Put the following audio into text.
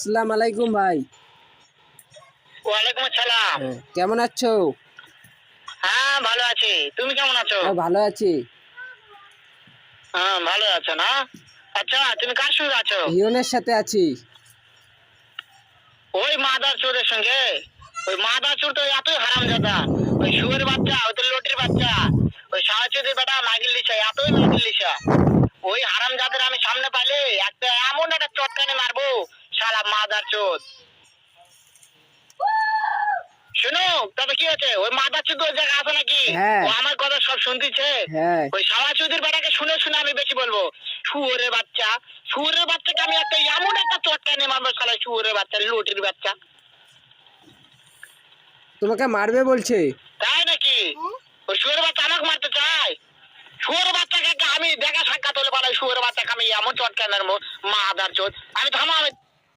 আসসালামু আলাইকুম ভাই। ওয়ালাইকুম আসসালাম। কেমন আছো? হ্যাঁ ভালো আছি, তুমি কেমন আছো? ভালো আছি। হ্যাঁ ভালো আছো না? আচ্ছা তুমি কার সঙ্গে আছো? হিরনের সাথে আছি। ওই মাদার চোরের সঙ্গে? ওই মাদার চোর তো এতই হারামজাদা, ওই শুয়োর বাচ্চা, ওই তো লটির বাচ্চা, ওই সাহায্যের বেটা মাগির লিসা, এতই মাগির লিসা। ওই হারামজাদের আমি সামনে পাইলে একটা এমন একটা চটকানি মারবো, শালা মাদার চোদ। শুনো তবে কি আছে, ওই মাদার চোদ ওই জায়গায় আছে নাকি? হ্যাঁ। ও আমার কথা সব শুনতেছে। হ্যাঁ। ওই শালা চৌধুরীর বেটাকে শুনে শুনে আমি বেশি বলবো। শুয়োরের বাচ্চা, শুয়োরের বাচ্চাকে আমি একটা এমন একটা চটকানি মারবো, শালা শুয়োরের বাচ্চা, লটির বাচ্চা। তোমাকে মারবে বলছে। তাই নাকি? ওই শুয়োরের বাচ্চা আমাকে মারতে চায়? শুয়োরের বাচ্চাকে আমি দেখা সাক্ষাৎ হলে পারে, শুয়োরের বাচ্চাকে আমি এমন চটকানি মারবো, মাদার চোদ। আমি থামো, আমি